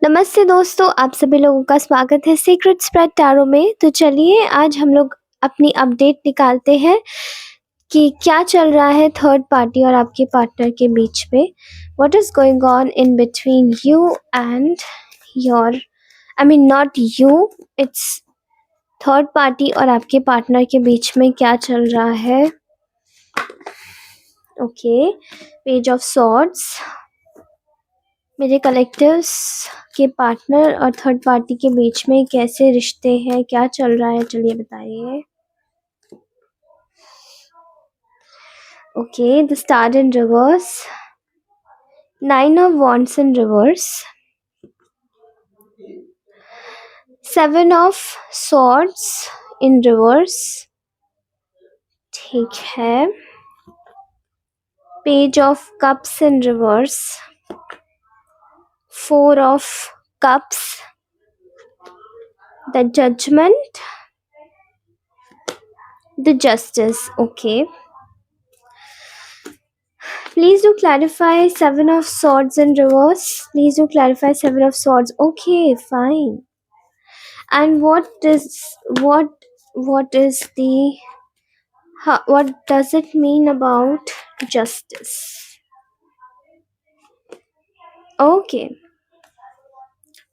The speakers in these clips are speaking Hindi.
नमस्ते दोस्तों, आप सभी लोगों का स्वागत है सीक्रेट स्प्रेड टैरो में। तो चलिए आज हम लोग अपनी अपडेट निकालते हैं कि क्या चल रहा है थर्ड पार्टी और आपके पार्टनर के बीच में। What is going on in between you and your, I mean not you, it's third party और आपके पार्टनर के बीच में क्या चल रहा है। Okay, page of swords. मेरे कलेक्टिव्स के पार्टनर और थर्ड पार्टी के बीच में कैसे रिश्ते हैं, क्या चल रहा है, चलिए बताइए। Okay, the star in reverse, 9 of wands in reverse, 7 of swords in reverse, ठीक है। Page of cups in reverse, 4 of cups, the judgement, the justice. Okay, please do clarify 7 of swords in reverse. Please do clarify 7 of swords. Okay, fine. And what is the what does it mean about justice? Okay,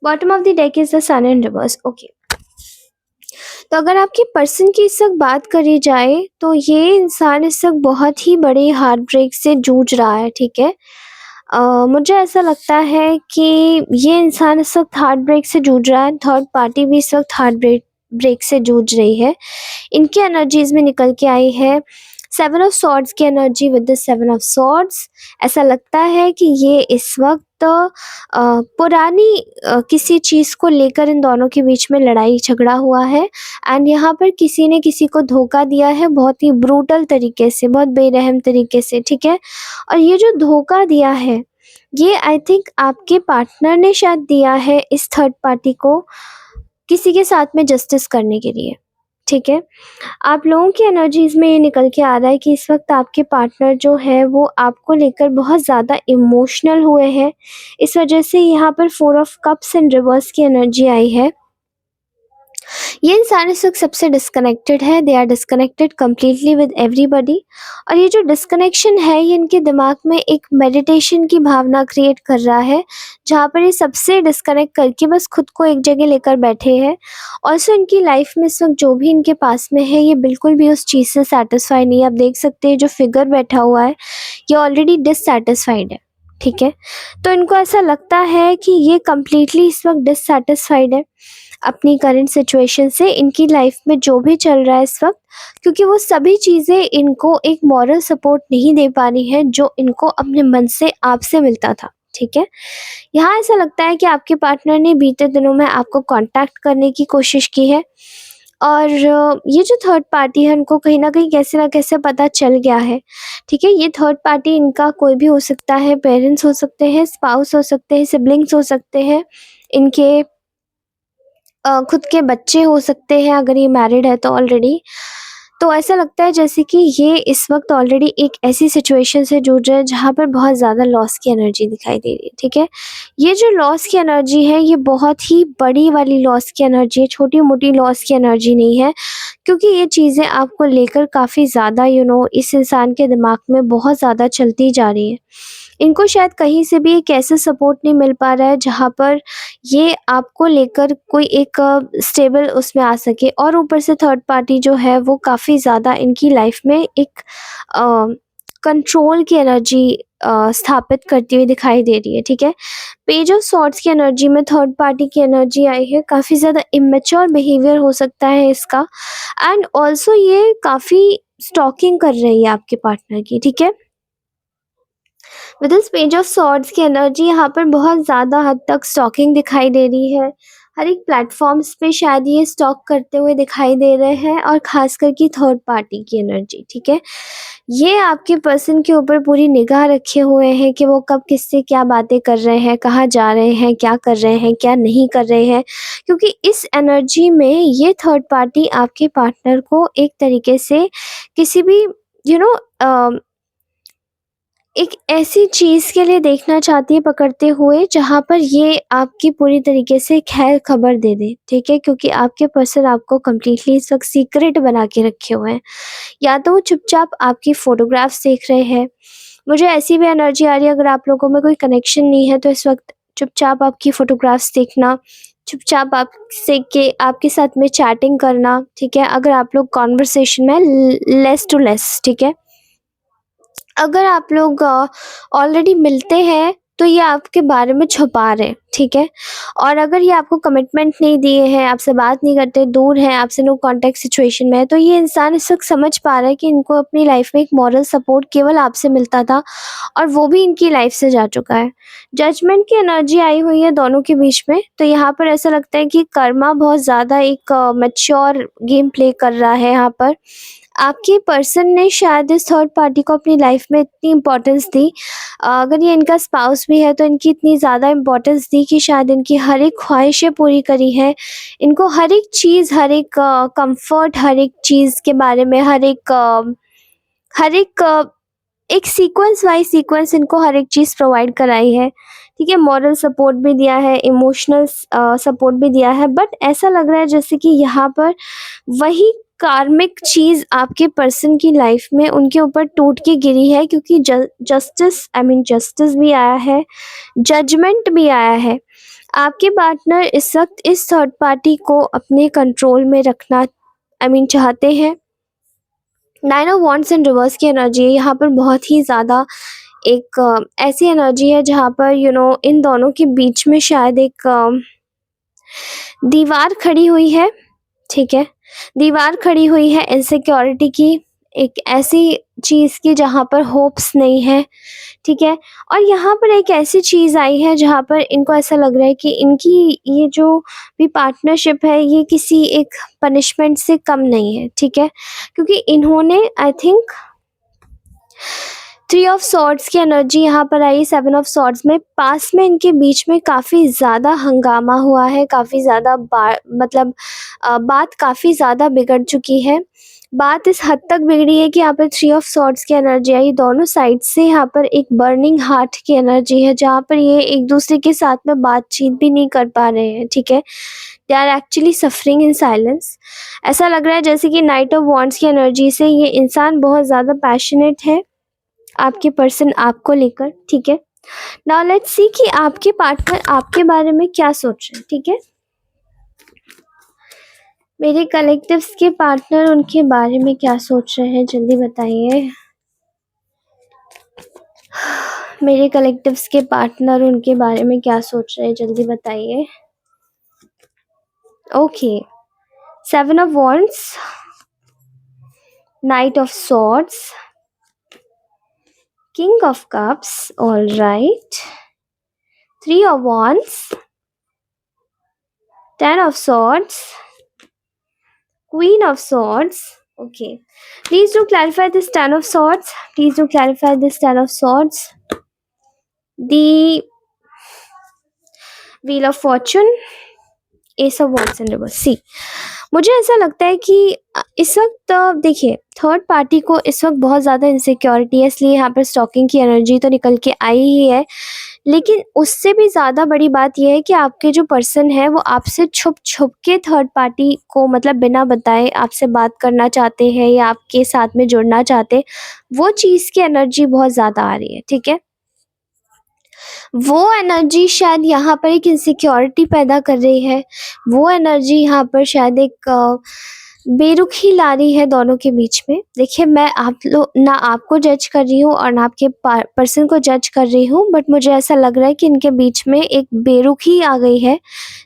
bottom of the deck is the sun in reverse. Okay, तो अगर आपके पर्सन की इस वक्त बात करी जाए तो ये इंसान इस वक्त बहुत ही बड़े हार्ट ब्रेक से जूझ रहा है, ठीक है। मुझे ऐसा लगता है कि ये इंसान इस वक्त हार्ट ब्रेक से जूझ रहा है, थर्ड पार्टी भी इस वक्त हार्ट ब्रेक से जूझ रही है। इनकी एनर्जीज में निकल के आई है 7 ऑफ सॉर्ड्स की energy with the 7 of swords. ऐसा लगता है कि ये इस वक्त पुरानी किसी चीज़ को लेकर इन दोनों के बीच में लड़ाई झगड़ा हुआ है एंड यहाँ पर किसी ने किसी को धोखा दिया है बहुत ही ब्रूटल तरीके से, बहुत बेरहम तरीके से, ठीक है। और ये जो धोखा दिया है ये आई थिंक आपके पार्टनर ने शायद दिया है इस थर्ड पार्टी को किसी के साथ में जस्टिस करने के लिए, ठीक है। आप लोगों की एनर्जीज में ये निकल के आ रहा है कि इस वक्त आपके पार्टनर जो है वो आपको लेकर बहुत ज़्यादा इमोशनल हुए हैं। इस वजह से यहाँ पर 4 ऑफ कप्स इन रिवर्स की एनर्जी आई है। ये इंसान इस वक्त सबसे डिस्कनेक्टेड है, they are disconnected completely with everybody. और ये जो डिस्कनेक्शन है ये इनके दिमाग में एक मेडिटेशन की भावना क्रिएट कर रहा है जहाँ पर ये सबसे डिस्कनेक्ट करके बस खुद को एक जगह लेकर बैठे हैं। ऑल्सो इनकी लाइफ में इस वक्त जो भी इनके पास में है ये बिल्कुल भी उस चीज़ से सेटिस्फाई नहीं है। आप देख सकते हैं जो फिगर बैठा हुआ है ये ऑलरेडी डिससेटिस्फाइड है, ठीक है। तो इनको ऐसा लगता है कि ये कम्प्लीटली इस वक्त डिससेटिस्फाइड है अपनी करंट सिचुएशन से, इनकी लाइफ में जो भी चल रहा है इस वक्त, क्योंकि वो सभी चीज़ें इनको एक मॉरल सपोर्ट नहीं दे पा रही है जो इनको अपने मन से आपसे मिलता था, ठीक है। यहाँ ऐसा लगता है कि आपके पार्टनर ने बीते दिनों में आपको कांटेक्ट करने की कोशिश की है और ये जो थर्ड पार्टी है उनको कहीं ना कहीं कैसे ना कैसे पता चल गया है, ठीक है। ये थर्ड पार्टी इनका कोई भी हो सकता है, पेरेंट्स हो सकते हैं, स्पाउस हो सकते हैं, सिबलिंग्स हो सकते हैं, इनके खुद के बच्चे हो सकते हैं अगर ये मैरिड है तो ऑलरेडी। तो ऐसा लगता है जैसे कि ये इस वक्त ऑलरेडी एक ऐसी सिचुएशन से जूझ रहे हैं जहाँ पर बहुत ज़्यादा लॉस की एनर्जी दिखाई दे रही है, ठीक है। ये जो लॉस की एनर्जी है ये बहुत ही बड़ी वाली लॉस की एनर्जी है, छोटी मोटी लॉस की एनर्जी नहीं है, क्योंकि ये चीज़ें आपको लेकर काफ़ी ज़्यादा इस इंसान के दिमाग में बहुत ज़्यादा चलती जा रही है। इनको शायद कहीं से भी एक ऐसा सपोर्ट नहीं मिल पा रहा है जहाँ पर ये आपको लेकर कोई एक स्टेबल उसमें आ सके। और ऊपर से थर्ड पार्टी जो है वो काफ़ी ज़्यादा इनकी लाइफ में एक कंट्रोल की एनर्जी स्थापित करती हुई दिखाई दे रही है, ठीक है। पेज ऑफ सॉर्ड्स की एनर्जी में थर्ड पार्टी की एनर्जी आई है, काफ़ी ज़्यादा इमेच्योर बिहेवियर हो सकता है इसका एंड ऑल्सो ये काफ़ी स्टॉकिंग कर रही है आपके पार्टनर की, ठीक है। With this page of swords की एनर्जी यहाँ पर बहुत ज़्यादा हद तक स्टॉकिंग दिखाई दे रही है। हर एक प्लेटफॉर्म्स पे शायद ये स्टॉक करते हुए दिखाई दे रहे हैं और ख़ास करके थर्ड पार्टी की एनर्जी, ठीक है। ये आपके पर्सन के ऊपर पूरी निगाह रखे हुए हैं कि वो कब किससे क्या बातें कर रहे हैं, कहाँ जा रहे हैं, क्या कर रहे हैं, क्या नहीं कर रहे हैं, क्योंकि इस एनर्जी में ये थर्ड पार्टी आपके पार्टनर को एक तरीके से किसी भी यू नो एक ऐसी चीज़ के लिए देखना चाहती है पकड़ते हुए जहाँ पर ये आपकी पूरी तरीके से खैर खबर दे दे, ठीक है? क्योंकि आपके पर्सन आपको कंप्लीटली इस वक़्त सीक्रेट बना के रखे हुए हैं। या तो वो चुपचाप आपकी फ़ोटोग्राफ्स देख रहे हैं। मुझे ऐसी भी एनर्जी आ रही है, अगर आप लोगों में कोई कनेक्शन नहीं है तो इस वक़्त चुपचाप आपकी फ़ोटोग्राफ्स देखना, चुपचाप आपके साथ में चैटिंग करना, ठीक है? अगर आप लोग कन्वर्सेशन में लेस टू लेस, ठीक है? अगर आप लोग ऑलरेडी मिलते हैं तो ये आपके बारे में छुपा रहे हैं, ठीक है? और अगर ये आपको कमिटमेंट नहीं दिए हैं, आपसे बात नहीं करते, दूर हैं, आपसे नो कॉन्टैक्ट सिचुएशन में है, तो ये इंसान इस वक़्त समझ पा रहा है कि इनको अपनी लाइफ़ में एक मॉरल सपोर्ट केवल आपसे मिलता था और वो भी इनकी लाइफ़ से जा चुका है। जजमेंट की एनर्जी आई हुई है दोनों के बीच में, तो यहाँ पर ऐसा लगता है कि कर्मा बहुत ज़्यादा एक मैच्योर गेम प्ले कर रहा है यहाँ पर। आपके पर्सन ने शायद इस थर्ड पार्टी को अपनी लाइफ में इतनी इम्पोर्टेंस दी, अगर ये इनका स्पाउस भी है तो इनकी इतनी ज़्यादा इम्पोर्टेंस दी कि शायद इनकी हर एक ख्वाहिशें पूरी करी हैं। इनको हर एक चीज़, हर एक कंफर्ट, हर एक चीज़ के बारे में, हर एक सीक्वेंस बाय सीक्वेंस इनको हर एक चीज़ प्रोवाइड कराई है, ठीक है? मॉरल सपोर्ट भी दिया है, इमोशनल सपोर्ट भी दिया है, बट ऐसा लग रहा है जैसे कि यहाँ पर वही कार्मिक चीज़ आपके पर्सन की लाइफ में उनके ऊपर टूट के गिरी है, क्योंकि जस्टिस भी आया है, जजमेंट भी आया है। आपके पार्टनर इस वक़्त इस थर्ड पार्टी को अपने कंट्रोल में रखना चाहते हैं। 9 ऑफ वांड्स इन रिवर्स की एनर्जी है यहाँ पर, बहुत ही ज़्यादा एक ऐसी एनर्जी है जहाँ पर इन दोनों के बीच में शायद एक दीवार खड़ी हुई है, ठीक है? दीवार खड़ी हुई है इनसिक्योरिटी की, एक ऐसी चीज़ की जहाँ पर होप्स नहीं है, ठीक है? और यहाँ पर एक ऐसी चीज़ आई है जहाँ पर इनको ऐसा लग रहा है कि इनकी ये जो भी पार्टनरशिप है ये किसी एक पनिशमेंट से कम नहीं है, ठीक है? क्योंकि इन्होंने आई थिंक 3 ऑफ सॉर्ड्स की एनर्जी यहाँ पर आई, 7 ऑफ सॉर्ड्स में। पास में इनके बीच में काफ़ी ज़्यादा हंगामा हुआ है, काफ़ी ज़्यादा बात काफ़ी ज़्यादा बिगड़ चुकी है। बात इस हद तक बिगड़ी है कि यहाँ पर 3 ऑफ सॉर्ड्स की एनर्जी आई, दोनों साइड से यहाँ पर एक बर्निंग हार्ट की एनर्जी है, जहाँ पर ये एक दूसरे के साथ में बातचीत भी नहीं कर पा रहे हैं, ठीक है? They are actually suffering in silence. ऐसा लग रहा है जैसे कि नाइट ऑफ वॉन्ड्स की एनर्जी से ये इंसान बहुत ज़्यादा पैशनेट है, आपके पर्सन आपको लेकर, ठीक है? नाउ लेट्स सी कि आपके पार्टनर आपके बारे में क्या सोच रहे हैं, ठीक है? मेरे कलेक्टिव्स के पार्टनर उनके बारे में क्या सोच रहे हैं, जल्दी बताइए। मेरे कलेक्टिव्स के पार्टनर उनके बारे में क्या सोच रहे हैं, जल्दी बताइए। Okay, 7 of wands, night of swords, King of Cups, all right. 3 of Wands, 10 of Swords, Queen of Swords. Okay. Please do clarify this 10 of Swords. Please do clarify this 10 of Swords. The Wheel of Fortune, Ace of Wands in reverse. See, मुझे ऐसा लगता है कि इस वक्त देखिए थर्ड पार्टी को इस वक्त बहुत ज़्यादा इनसिक्योरिटी है, इसलिए यहाँ पर स्टॉकिंग की एनर्जी तो निकल के आई ही है, लेकिन उससे भी ज़्यादा बड़ी बात यह है कि आपके जो पर्सन है वो आपसे छुप छुप के थर्ड पार्टी को मतलब बिना बताए आपसे बात करना चाहते हैं या आपके साथ में जुड़ना चाहते हैं। वो चीज़ की एनर्जी बहुत ज़्यादा आ रही है, ठीक है? वो एनर्जी शायद यहाँ पर एक इनसिक्योरिटी पैदा कर रही है, वो एनर्जी यहाँ पर शायद एक बेरुखी ला रही है दोनों के बीच में। देखिए मैं ना आपको जज कर रही हूँ और ना आपके पर्सन को जज कर रही हूँ, बट मुझे ऐसा लग रहा है कि इनके बीच में एक बेरुखी आ गई है,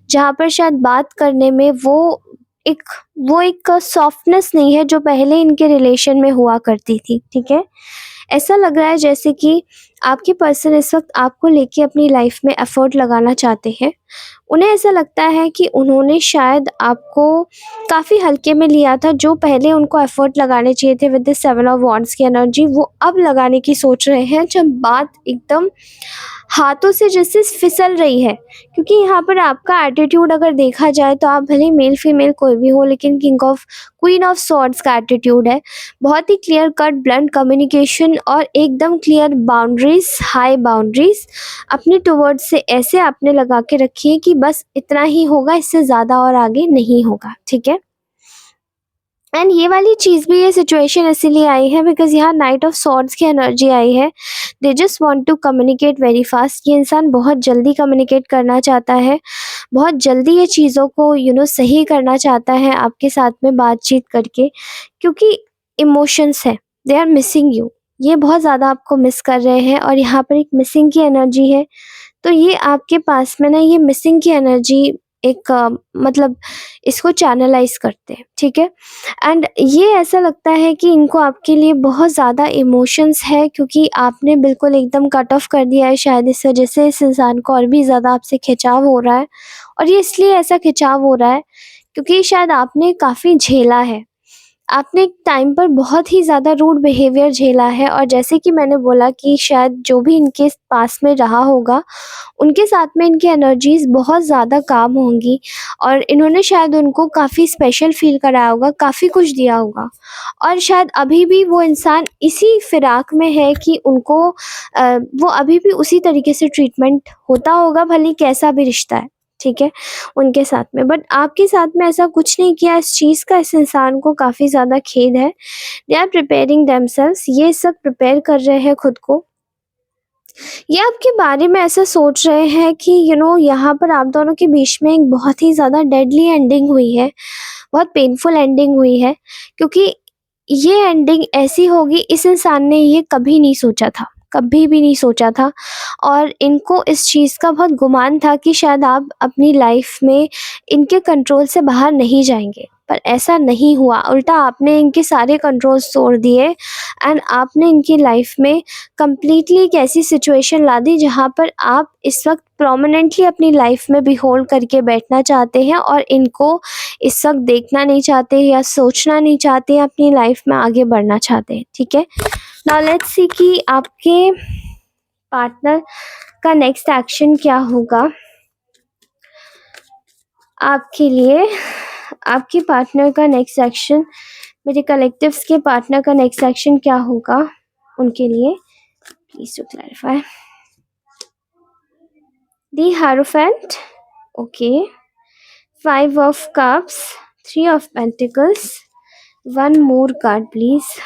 जहाँ पर शायद बात करने में वो एक सॉफ्टनेस नहीं है जो पहले इनके रिलेशन में हुआ करती थी, ठीक है? ऐसा लग रहा है जैसे कि आपके पर्सन इस वक्त आपको लेके अपनी लाइफ में एफर्ट लगाना चाहते हैं। उन्हें ऐसा लगता है कि उन्होंने शायद आपको काफ़ी हल्के में लिया था, जो पहले उनको एफर्ट लगाने चाहिए थे विद द 7 ऑफ वॉन्ड्स की एनर्जी, वो अब लगाने की सोच रहे हैं, जब बात एकदम हाथों से जैसे फिसल रही है। क्योंकि यहाँ पर आपका एटीट्यूड अगर देखा जाए तो आप भले मेल फीमेल कोई भी हो, लेकिन क्वीन ऑफ सॉर्ड्स का एटीट्यूड है, बहुत ही क्लियर कट ब्लंट कम्युनिकेशन और एकदम clear boundary boundaries, high boundaries अपने टुवर्ड्स से ऐसे आपने लगा के रखी है कि बस इतना ही होगा, इससे ज़्यादा और आगे नहीं होगा, ठीक है। एंड ये वाली चीज़ भी, ये सिचुएशन इसीलिए आई है बिकॉज यहाँ नाइट ऑफ सॉर्ड्स की एनर्जी आई है। They just want to communicate very fast. ये इंसान बहुत जल्दी कम्युनिकेट करना चाहता है, बहुत जल्दी ये चीज़ों को सही करना चाहता है आपके साथ में बातचीत करके, क्योंकि इमोशंस है, दे आर मिसिंग यू। ये बहुत ज़्यादा आपको मिस कर रहे हैं और यहाँ पर एक मिसिंग की एनर्जी है। तो ये आपके पास में ना ये मिसिंग की एनर्जी एक मतलब इसको चैनलाइज करते हैं, ठीक है। एंड ये ऐसा लगता है कि इनको आपके लिए बहुत ज़्यादा इमोशंस है, क्योंकि आपने बिल्कुल एकदम कट ऑफ कर दिया है शायद इस वजह से इस इंसान को और भी ज़्यादा आपसे खिंचाव हो रहा है। और ये इसलिए ऐसा खिंचाव हो रहा है क्योंकि शायद आपने काफ़ी झेला है, आपने एक टाइम पर बहुत ही ज़्यादा रूड बिहेवियर झेला है। और जैसे कि मैंने बोला कि शायद जो भी इनके पास में रहा होगा उनके साथ में इनकी एनर्जीज़ बहुत ज़्यादा काम होंगी और इन्होंने शायद उनको काफ़ी स्पेशल फ़ील कराया होगा, काफ़ी कुछ दिया होगा। और शायद अभी भी वो इंसान इसी फ़िराक में है कि उनको वो अभी भी उसी तरीके से ट्रीटमेंट होता होगा, भले कैसा भी रिश्ता है, ठीक है, उनके साथ में। बट आपके साथ में ऐसा कुछ नहीं किया इस चीज़ का, इस इंसान को काफ़ी ज़्यादा खेद है। दे आर प्रिपेयरिंग देमसेल्व्स, ये सब प्रिपेयर कर रहे हैं खुद को। ये आपके बारे में ऐसा सोच रहे हैं कि यहाँ पर आप दोनों के बीच में एक बहुत ही ज़्यादा डेडली एंडिंग हुई है, बहुत पेनफुल एंडिंग हुई है, क्योंकि ये एंडिंग ऐसी होगी इस इंसान ने ये कभी नहीं सोचा था, कभी भी नहीं सोचा था। और इनको इस चीज़ का बहुत गुमान था कि शायद आप अपनी लाइफ में इनके कंट्रोल से बाहर नहीं जाएंगे, पर ऐसा नहीं हुआ। उल्टा आपने इनके सारे कंट्रोल्स तोड़ दिए एंड आपने इनकी लाइफ में कंप्लीटली एक ऐसी सिचुएशन ला दी जहाँ पर आप इस वक्त प्रोमिनेंटली अपनी लाइफ में भी होल्ड करके बैठना चाहते हैं और इनको इस वक्त देखना नहीं चाहते या सोचना नहीं चाहते, अपनी लाइफ में आगे बढ़ना चाहते हैं, ठीक है। नाउ लेट्स सी कि आपके पार्टनर का नेक्स्ट एक्शन क्या होगा आपके लिए। आपके पार्टनर का नेक्स्ट एक्शन, मेरे कलेक्टिव्स के पार्टनर का नेक्स्ट एक्शन क्या होगा उनके लिए, please to clarify. The hierophant, okay, 5 of cups, 3 of pentacles, 1 more card please।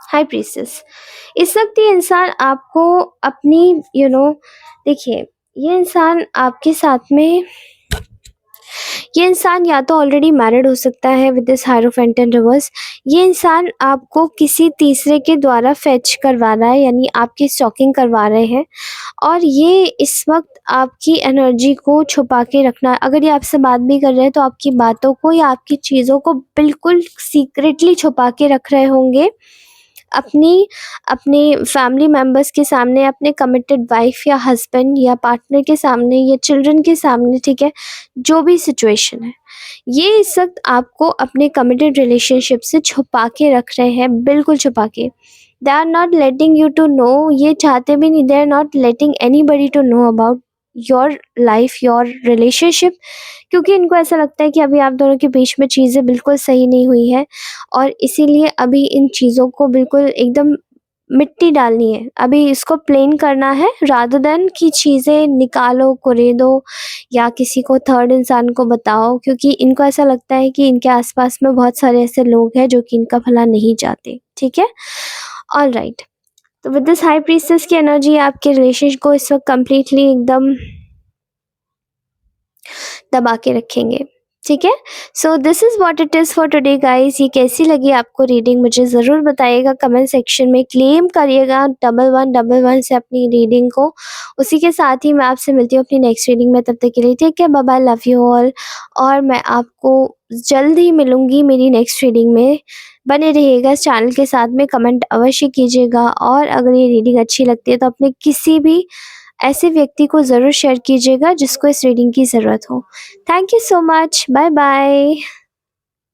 High प्रीसेस, इस वक्त ये इंसान आपको अपनी देखिए, ये इंसान आपके साथ में, ये इंसान या तो ऑलरेडी मैरिड हो सकता है with this hierophant in reverse. ये इंसान आपको किसी तीसरे के द्वारा फेच करवा रहा है, यानी आपकी स्टॉकिंग करवा रहे हैं। और ये इस वक्त आपकी एनर्जी को छुपा के रखना, अगर ये आपसे बात भी कर रहे हैं तो आपकी बातों को या आपकी चीज़ों को बिल्कुल सीक्रेटली छुपा के रख रहे होंगे अपने फैमिली मेम्बर्स के सामने, अपने कमिटेड वाइफ या हस्बैंड या पार्टनर के सामने या चिल्ड्रन के सामने, ठीक है। जो भी सिचुएशन है, ये इस वक्त आपको अपने कमिटेड रिलेशनशिप से छुपा के रख रहे हैं, बिल्कुल छुपा के। They are not letting you to know, ये चाहते भी नहीं, they are not letting anybody to know about your life, your relationship, क्योंकि इनको ऐसा लगता है कि अभी आप दोनों के बीच में चीज़ें बिल्कुल सही नहीं हुई है और इसीलिए अभी इन चीज़ों को बिल्कुल एकदम मिट्टी डालनी है, अभी इसको प्लेन करना है, रादर देन कि चीज़ें निकालो, कुरेदो या किसी को थर्ड इंसान को बताओ, क्योंकि इनको ऐसा लगता है कि इनके आसपास में बहुत सारे ऐसे लोग हैं जो कि इनका भला नहीं चाहते, ठीक है। ऑल राइट, तो विद दिस हाई प्रीसेस की एनर्जी आपके रिलेशन को इस वक्त कम्प्लीटली एकदम दबा के रखेंगे, ठीक है। So this is what it is for today guys. ये कैसी लगी आपको रीडिंग मुझे ज़रूर बताइएगा कमेंट सेक्शन में, क्लेम करिएगा 1111 से अपनी रीडिंग को। उसी के साथ ही मैं आपसे मिलती हूँ अपनी नेक्स्ट रीडिंग में, तब तक के लिए take care, bye bye, love you all. और मैं आपको जल्द ही मिलूँगी मेरी नेक्स्ट रीडिंग में। बने रहिएगा इस चैनल के साथ में, कमेंट अवश्य कीजिएगा और अगर ये रीडिंग अच्छी लगती है तो अपने किसी भी ऐसे व्यक्ति को ज़रूर शेयर कीजिएगा जिसको इस रीडिंग की ज़रूरत हो। Thank you so much, bye bye.